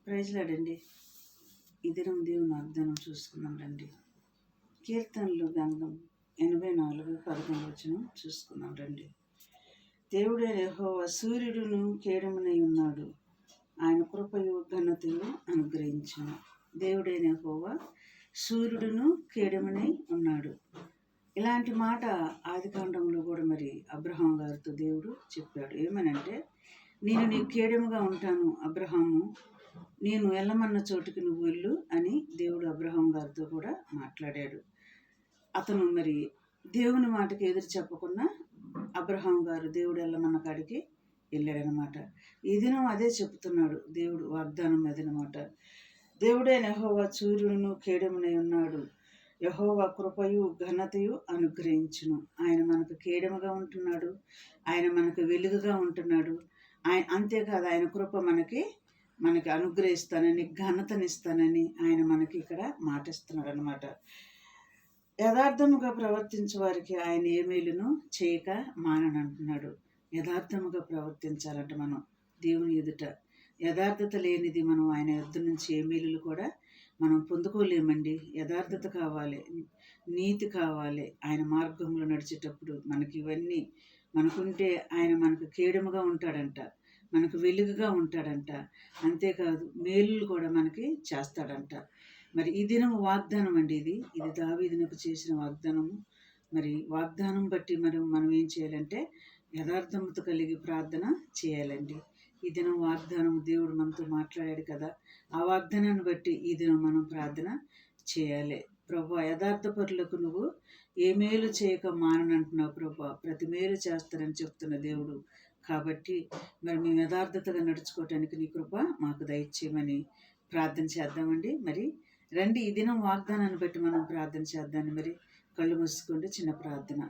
ప్రైజ్లాడండి. ఈ దినం దేవుని వాగ్దానం చూసుకుందాం రండి. కీర్తనలు గ్రంథం 84:11 చూసుకుందాం రండి. దేవుడైన యెహోవా సూర్యుడును కేడమునై ఉన్నాడు, ఆయన కృపయు ఘనతయు అనుగ్రహించును. దేవుడైన యెహోవా సూర్యుడును కేడమునై ఉన్నాడు. ఇలాంటి మాట ఆదికాండంలో కూడా మరి అబ్రహాం గారితో దేవుడు చెప్పాడు. ఏమనంటే, నేను నీ కేడముగా ఉంటాను అబ్రహాము, నేను వెళ్ళమన్న చోటుకి నువ్వు వెళ్ళు అని దేవుడు అబ్రహాం గారితో కూడా మాట్లాడాడు. అతను మరి దేవుని మాటకి ఎదురు చెప్పకుండా అబ్రహాం గారు దేవుడు వెళ్ళమన్న కాడికి వెళ్ళాడనమాట. ఈ దినం అదే చెప్తున్నాడు దేవుడు వాగ్దానం అదనమాట. దేవుడైన యెహోవా సూర్యుడును కేడమునై ఉన్నాడు, యెహోవా కృపయు ఘనతయు అనుగ్రహించును. ఆయన మనకు కేడముగా ఉంటున్నాడు, ఆయన మనకు వెలుగుగా ఉంటున్నాడు. అంతేకాదు, ఆయన కృప మనకి అనుగ్రహిస్తానని, ఘనతనిస్తానని ఆయన మనకి ఇక్కడ మాటిస్తున్నాడు అనమాట. యథార్థముగా ప్రవర్తించే వారికి ఆయన ఏ మేలును చేయక మాననంటున్నాడు. యథార్థముగా ప్రవర్తించాలంటే మనం దేవుని ఎదుట యథార్థత లేనిది మనం ఆయన యొద్ద నుంచి ఏ మేలులు కూడా మనం పొందుకోలేమండి. యథార్థత కావాలి, నీతి కావాలి. ఆయన మార్గంలో నడిచేటప్పుడు మనకి ఇవన్నీ మనకుంటే ఆయన మనకు కేడముగా ఉంటాడంట, మనకు వెలుగుగా ఉంటాడంట. అంతేకాదు, మేలులు కూడా మనకి చేస్తాడంట. మరి ఈ దినం వాగ్దానం అండి. ఇది దావీదునకు చేసిన వాగ్దానము. మరి వాగ్దానం బట్టి మనం ఏం చేయాలంటే యథార్థమత కలిగి ప్రార్థన చేయాలండి. ఈ దినం వాగ్దానం దేవుడు మనతో మాట్లాడాడు కదా, ఆ వాగ్దానాన్ని బట్టి ఈ దినం మనం ప్రార్థన చేయాలి. ప్రభా, యథార్థ పరులకు నువ్వు ఏ మేలు చేయక మాననంటున్నావు ప్రభా, ప్రతి మేలు చేస్తారని చెప్తున్న దేవుడు. కాబట్టి మరి మేము యథార్థతగా నడుచుకోవటానికి నీ కృప మాకు దయచేయమని ప్రార్థన చేద్దామండి. మరి రండి, ఈ దినం వాగ్దానాన్ని బట్టి మనం ప్రార్థన చేద్దామని మరి కళ్ళు మూసుకోండి. చిన్న ప్రార్థన.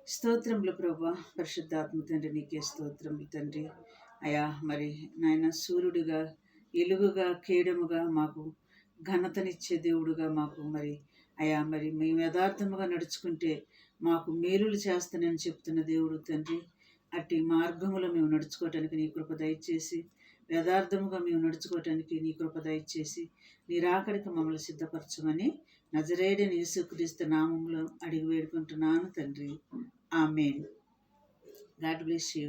స్తోత్రములు ప్రభా, పరిశుద్ధాత్మ తండ్రి, నీకే స్తోత్రములు తండ్రి. అయా, మరి నాయన సూర్యుడిగా, ఎలుగుగా, కేడముగా, మాకు ఘనతనిచ్చే దేవుడుగా మాకు మరి అయా, మరి మేము యథార్థముగా నడుచుకుంటే మాకు మేలులు చేస్తానని చెప్తున్న దేవుడు తండ్రి. అట్టి మార్గములో మేము నడుచుకోవటానికి నీ కృప దయచేసి, యథార్థముగా మేము నడుచుకోవటానికి నీ కృప దయచేసి, నీ రాకడికి మమ్మల్ని సిద్ధపరచమని నజరేయుడైన యేసుక్రీస్తు నామములో అడిగి వేడుకుంటున్నాను తండ్రి. ఆమేన్. God bless you.